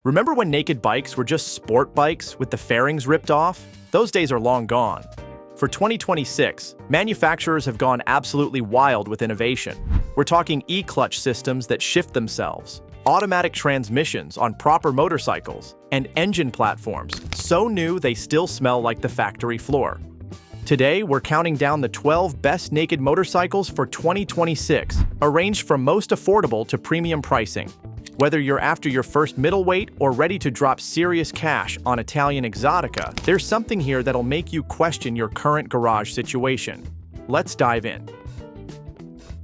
Remember when naked bikes were just sport bikes with the fairings ripped off? Those days are long gone. For 2026, manufacturers have gone absolutely wild with innovation. We're talking e-clutch systems that shift themselves, automatic transmissions on proper motorcycles, and engine platforms so new they still smell like the factory floor. Today, we're counting down the 12 best naked motorcycles for 2026, arranged from most affordable to premium pricing. Whether you're after your first middleweight or ready to drop serious cash on Italian exotica, there's something here that'll make you question your current garage situation. Let's dive in.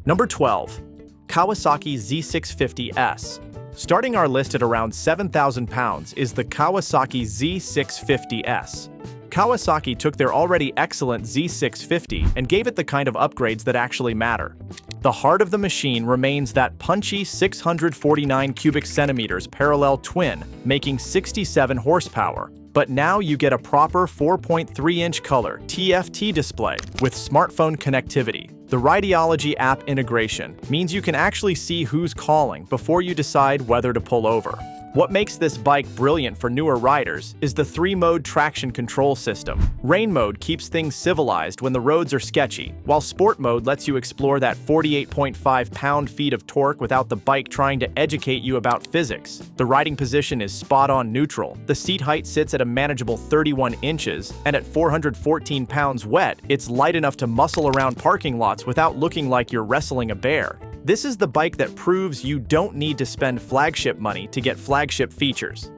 Number 12. Kawasaki Z650S. Starting our list at around £7,000 is the Kawasaki Z650S. Kawasaki took their already excellent Z650 and gave it the kind of upgrades that actually matter. The heart of the machine remains that punchy 649 cubic centimeters parallel twin, making 67 horsepower. But now you get a proper 4.3-inch color TFT display with smartphone connectivity. The Rideology app integration means you can actually see who's calling before you decide whether to pull over. What makes this bike brilliant for newer riders is the 3-mode traction control system. Rain mode keeps things civilized when the roads are sketchy, while sport mode lets you explore that 48.5 pound-feet of torque without the bike trying to educate you about physics. The riding position is spot-on neutral. The seat height sits at a manageable 31 inches, and at 414 pounds wet, it's light enough to muscle around parking lots without looking like you're wrestling a bear. This is the bike that proves you don't need to spend flagship money to get flagship features.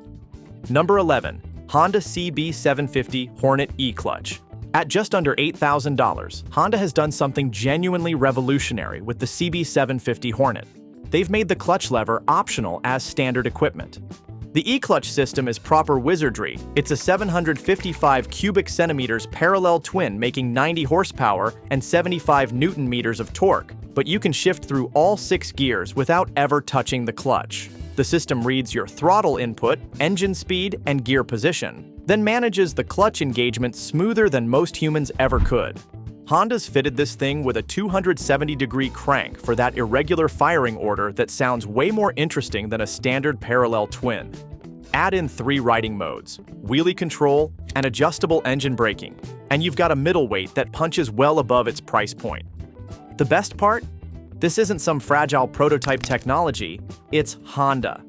Number 11. Honda CB750 Hornet E-Clutch. At just under $8,000, Honda has done something genuinely revolutionary with the CB750 Hornet. They've made the clutch lever optional as standard equipment. The e-clutch system is proper wizardry. It's a 755 cubic centimeters parallel twin making 90 horsepower and 75 newton meters of torque, but you can shift through all 6 gears without ever touching the clutch. The system reads your throttle input, engine speed, and gear position, then manages the clutch engagement smoother than most humans ever could. Honda's fitted this thing with a 270-degree crank for that irregular firing order that sounds way more interesting than a standard parallel twin. Add in 3 riding modes, wheelie control, and adjustable engine braking, and you've got a middleweight that punches well above its price point. The best part? This isn't some fragile prototype technology, it's Honda.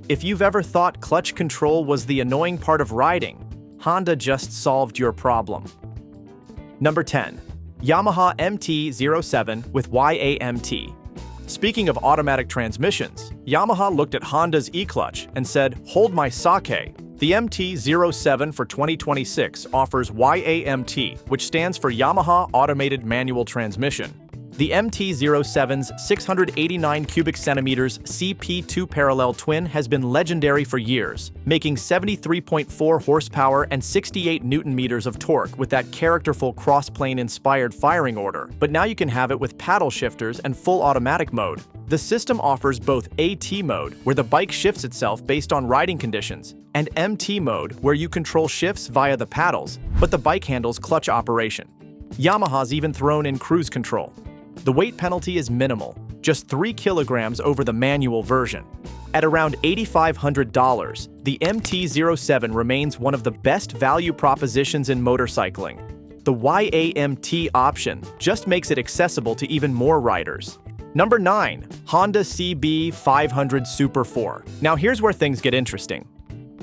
If you've ever thought clutch control was the annoying part of riding, Honda just solved your problem. Number 10. Yamaha MT-07 with Y-AMT. Speaking of automatic transmissions, Yamaha looked at Honda's e-clutch and said, "Hold my sake." The MT-07 for 2026 offers Y-AMT, which stands for Yamaha Automated Manual Transmission. The MT-07's 689 cubic centimeters CP2 parallel twin has been legendary for years, making 73.4 horsepower and 68 newton meters of torque with that characterful cross-plane inspired firing order, but now you can have it with paddle shifters and full automatic mode. The system offers both AT mode, where the bike shifts itself based on riding conditions, and MT mode, where you control shifts via the paddles, but the bike handles clutch operation. Yamaha's even thrown in cruise control. The weight penalty is minimal, just 3 kilograms over the manual version. At around $8,500, the MT-07 remains one of the best value propositions in motorcycling. The Y-AMT option just makes it accessible to even more riders. Number 9. Honda CB500 Super 4. Now here's where things get interesting.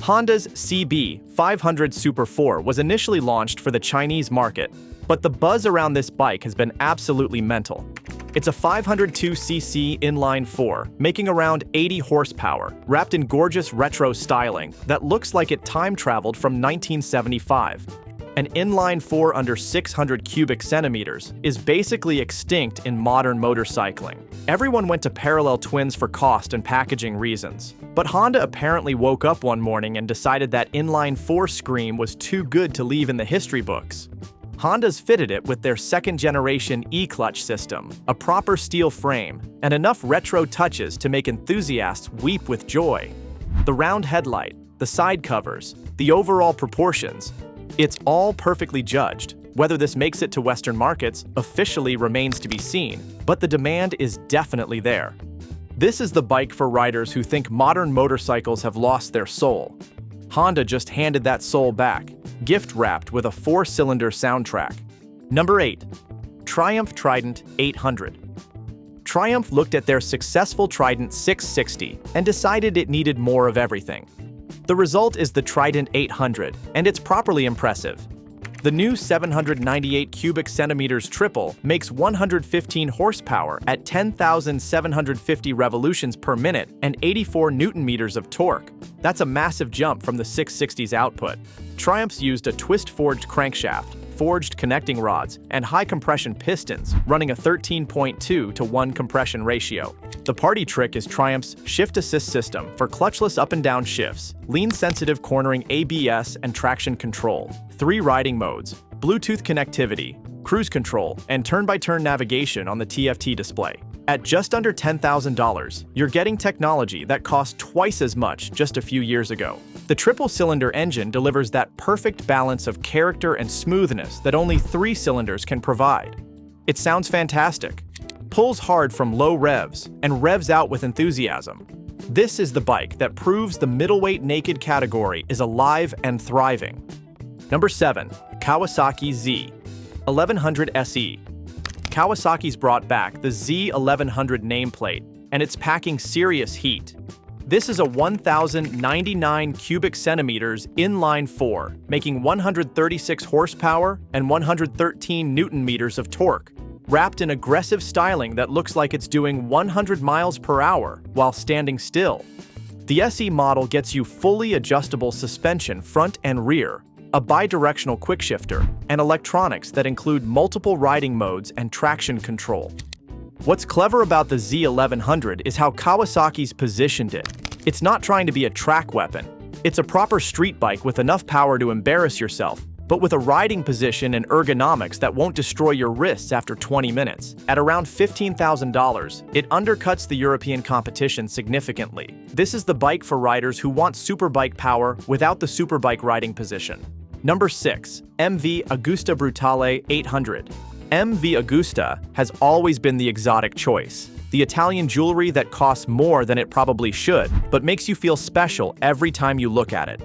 Honda's CB500 Super 4 was initially launched for the Chinese market, but the buzz around this bike has been absolutely mental. It's a 502cc inline-4, making around 80 horsepower, wrapped in gorgeous retro styling that looks like it time-traveled from 1975. An inline-4 under 600 cubic centimeters is basically extinct in modern motorcycling. Everyone went to parallel twins for cost and packaging reasons, but Honda apparently woke up one morning and decided that inline-4 scream was too good to leave in the history books. Honda's fitted it with their second-generation e-clutch system, a proper steel frame, and enough retro touches to make enthusiasts weep with joy. The round headlight, the side covers, the overall proportions, it's all perfectly judged. Whether this makes it to Western markets officially remains to be seen, but the demand is definitely there. This is the bike for riders who think modern motorcycles have lost their soul. Honda just handed that soul back, gift-wrapped with a 4-cylinder soundtrack. Number 8. Triumph Trident 800. Triumph looked at their successful Trident 660 and decided it needed more of everything. The result is the Trident 800, and it's properly impressive. The new 798 cubic centimeters triple makes 115 horsepower at 10,750 revolutions per minute and 84 newton-meters of torque. That's a massive jump from the 660's output. Triumph's used a twist-forged crankshaft, forged connecting rods, and high-compression pistons, running a 13.2 to 1 compression ratio. The party trick is Triumph's shift assist system for clutchless up and down shifts, lean-sensitive cornering ABS and traction control, 3 riding modes, Bluetooth connectivity, cruise control, and turn-by-turn navigation on the TFT display. At just under $10,000, you're getting technology that cost twice as much just a few years ago. The triple-cylinder engine delivers that perfect balance of character and smoothness that only 3 cylinders can provide. It sounds fantastic, pulls hard from low revs, and revs out with enthusiasm. This is the bike that proves the middleweight naked category is alive and thriving. Number 7. Kawasaki Z1100 SE. Kawasaki's brought back the Z1100 nameplate, and it's packing serious heat. This is a 1,099 cubic centimeters inline 4, making 136 horsepower and 113 newton-meters of torque, wrapped in aggressive styling that looks like it's doing 100 miles per hour while standing still. The SE model gets you fully adjustable suspension front and rear, a bidirectional quickshifter, and electronics that include multiple riding modes and traction control. What's clever about the Z1100 is how Kawasaki's positioned it. It's not trying to be a track weapon. It's a proper street bike with enough power to embarrass yourself, but with a riding position and ergonomics that won't destroy your wrists after 20 minutes. At around $15,000, it undercuts the European competition significantly. This is the bike for riders who want superbike power without the superbike riding position. Number 6. MV Agusta Brutale 800. MV Agusta has always been the exotic choice. The Italian jewelry that costs more than it probably should, but makes you feel special every time you look at it.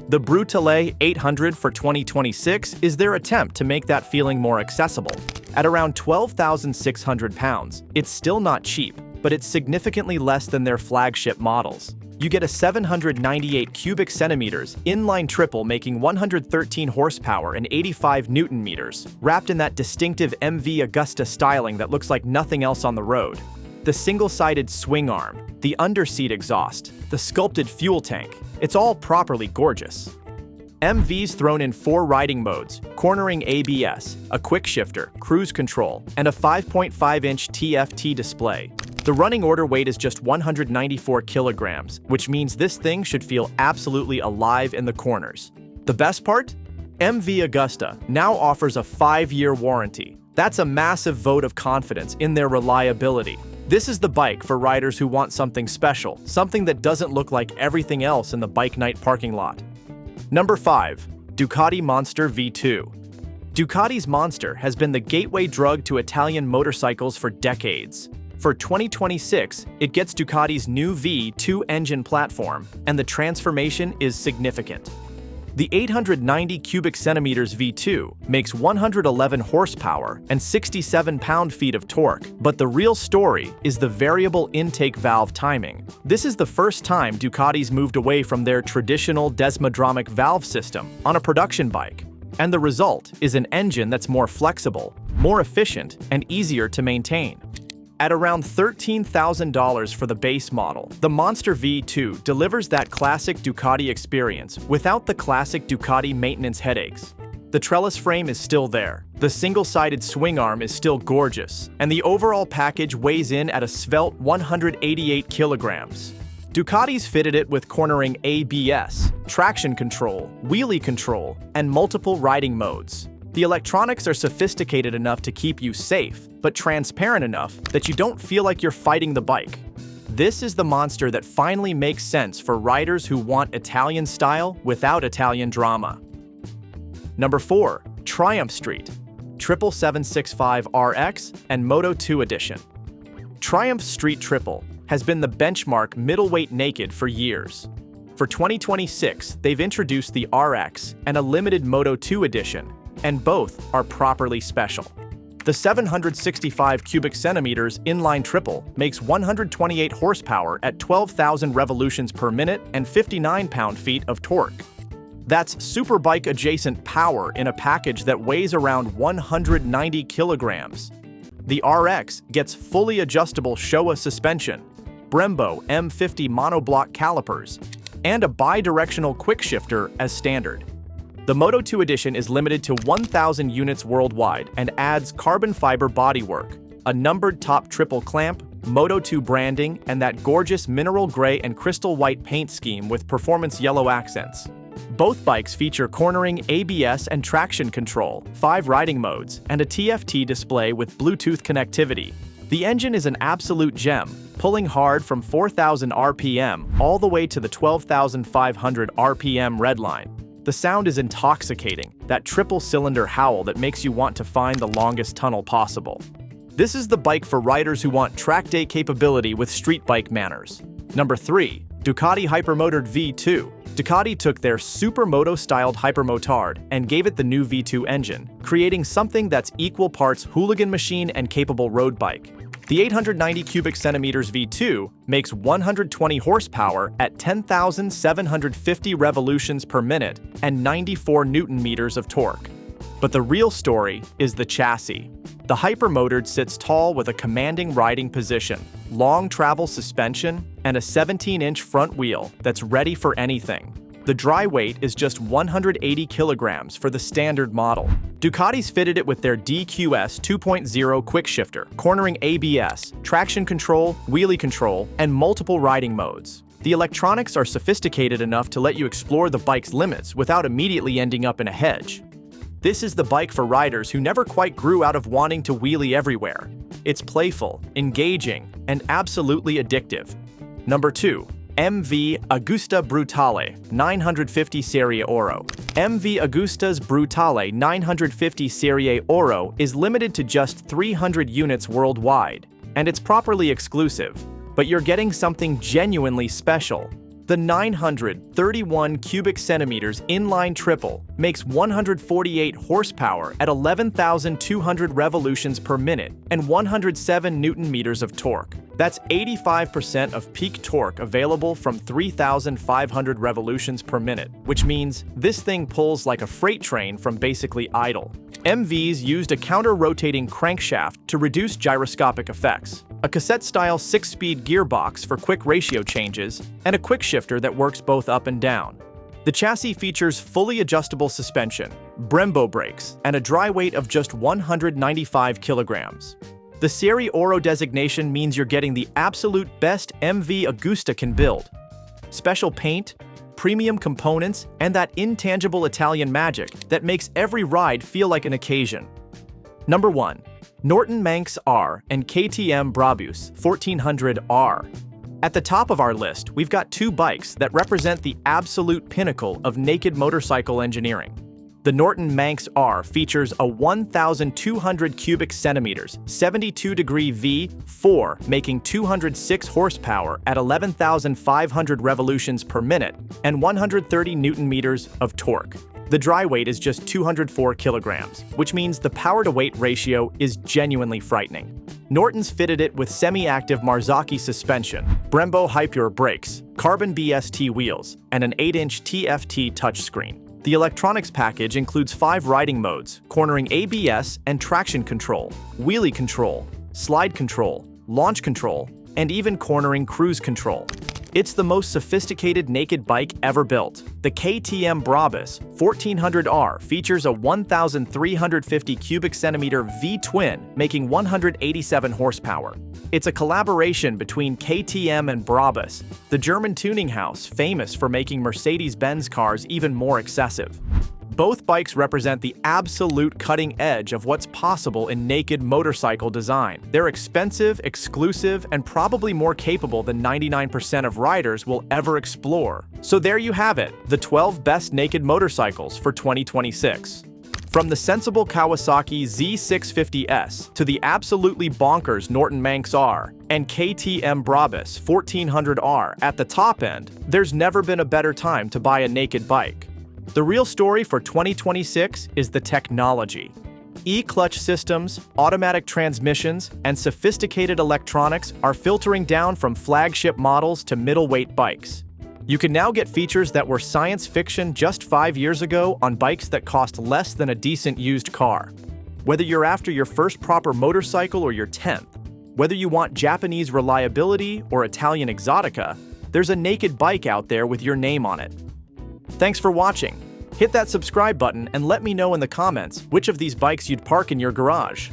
The Brutale 800 for 2026 is their attempt to make that feeling more accessible. At around 12,600 pounds, it's still not cheap, but it's significantly less than their flagship models. You get a 798 cubic centimeters inline triple making 113 horsepower and 85 newton meters, wrapped in that distinctive MV Agusta styling that looks like nothing else on the road. The single-sided swing arm, the underseat exhaust, the sculpted fuel tank, it's all properly gorgeous. MV's thrown in 4 riding modes, cornering ABS, a quick shifter, cruise control, and a 5.5-inch TFT display. The running order weight is just 194 kilograms, which means this thing should feel absolutely alive in the corners. The best part? MV Agusta now offers a 5-year warranty. That's a massive vote of confidence in their reliability. This is the bike for riders who want something special, something that doesn't look like everything else in the bike night parking lot. Number 5. Ducati Monster V2. Ducati's Monster has been the gateway drug to Italian motorcycles for decades. For 2026, it gets Ducati's new V2 engine platform, and the transformation is significant. The 890 cubic centimeters V2 makes 111 horsepower and 67 pound-feet of torque, but the real story is the variable intake valve timing. This is the first time Ducati's moved away from their traditional desmodromic valve system on a production bike, and the result is an engine that's more flexible, more efficient, and easier to maintain. At around $13,000 for the base model, the Monster V2 delivers that classic Ducati experience without the classic Ducati maintenance headaches. The trellis frame is still there, the single-sided swing arm is still gorgeous, and the overall package weighs in at a svelte 188 kilograms. Ducati's fitted it with cornering ABS, traction control, wheelie control, and multiple riding modes. The electronics are sophisticated enough to keep you safe, but transparent enough that you don't feel like you're fighting the bike. This is the Monster that finally makes sense for riders who want Italian style without Italian drama. Number 4. Triumph Street 77765 RX and Moto 2 Edition. Triumph Street Triple has been the benchmark middleweight naked for years. For 2026, they've introduced the RX and a limited Moto 2 edition, and both are properly special. The 765 cubic centimeters inline triple makes 128 horsepower at 12,000 revolutions per minute and 59 pound-feet of torque. That's superbike adjacent power in a package that weighs around 190 kilograms. The RX gets fully adjustable Showa suspension, Brembo M50 monoblock calipers, and a bi-directional quick shifter as standard. The Moto 2 edition is limited to 1,000 units worldwide and adds carbon fiber bodywork, a numbered top triple clamp, Moto 2 branding, and that gorgeous mineral gray and crystal white paint scheme with performance yellow accents. Both bikes feature cornering ABS and traction control, 5 riding modes, and a TFT display with Bluetooth connectivity. The engine is an absolute gem, pulling hard from 4,000 RPM all the way to the 12,500 RPM redline. The sound is intoxicating, that triple-cylinder howl that makes you want to find the longest tunnel possible. This is the bike for riders who want track day capability with street bike manners. Number 3. Ducati Hypermotard V2. Ducati took their supermoto-styled Hypermotard and gave it the new V2 engine, creating something that's equal parts hooligan machine and capable road bike. The 890 cubic centimeters V2 makes 120 horsepower at 10,750 revolutions per minute and 94 newton-meters of torque. But the real story is the chassis. The Hypermotard sits tall with a commanding riding position, long travel suspension, and a 17-inch front wheel that's ready for anything. The dry weight is just 180 kilograms for the standard model. Ducati's fitted it with their DQS 2.0 quick shifter, cornering ABS, traction control, wheelie control, and multiple riding modes. The electronics are sophisticated enough to let you explore the bike's limits without immediately ending up in a hedge. This is the bike for riders who never quite grew out of wanting to wheelie everywhere. It's playful, engaging, and absolutely addictive. Number 2. MV Agusta Brutale 950 Serie Oro. MV Agusta's Brutale 950 Serie Oro is limited to just 300 units worldwide, and it's properly exclusive, but you're getting something genuinely special. The 931 cubic centimeters inline triple makes 148 horsepower at 11,200 revolutions per minute and 107 newton-meters of torque. That's 85% of peak torque available from 3,500 revolutions per minute, which means this thing pulls like a freight train from basically idle. MVs used a counter-rotating crankshaft to reduce gyroscopic effects, a cassette-style 6-speed gearbox for quick ratio changes, and a quick shifter that works both up and down. The chassis features fully adjustable suspension, Brembo brakes, and a dry weight of just 195 kilograms. The Serie Oro designation means you're getting the absolute best MV Agusta can build. Special paint, premium components, and that intangible Italian magic that makes every ride feel like an occasion. Number 1. Norton Manx R and KTM Brabus 1400R. At the top of our list, we've got 2 bikes that represent the absolute pinnacle of naked motorcycle engineering. The Norton Manx R features a 1,200 cubic centimeters, 72-degree V4, making 206 horsepower at 11,500 revolutions per minute and 130 newton-meters of torque. The dry weight is just 204 kilograms, which means the power-to-weight ratio is genuinely frightening. Norton's fitted it with semi-active Marzocchi suspension, Brembo Hypure brakes, carbon BST wheels, and an 8-inch TFT touchscreen. The electronics package includes 5 riding modes, cornering ABS and traction control, wheelie control, slide control, launch control, and even cornering cruise control. It's the most sophisticated naked bike ever built. The KTM Brabus 1400R features a 1,350 cubic centimeter V-twin, making 187 horsepower. It's a collaboration between KTM and Brabus, the German tuning house famous for making Mercedes-Benz cars even more excessive. Both bikes represent the absolute cutting edge of what's possible in naked motorcycle design. They're expensive, exclusive, and probably more capable than 99% of riders will ever explore. So there you have it, the 12 best naked motorcycles for 2026. From the sensible Kawasaki Z650S to the absolutely bonkers Norton Manx R, and KTM Brabus 1400R at the top end, there's never been a better time to buy a naked bike. The real story for 2026 is the technology. E-clutch systems, automatic transmissions, and sophisticated electronics are filtering down from flagship models to middleweight bikes. You can now get features that were science fiction just 5 years ago on bikes that cost less than a decent used car. Whether you're after your first proper motorcycle or your 10th, whether you want Japanese reliability or Italian exotica, there's a naked bike out there with your name on it. Thanks for watching. Hit that subscribe button and let me know in the comments which of these bikes you'd park in your garage.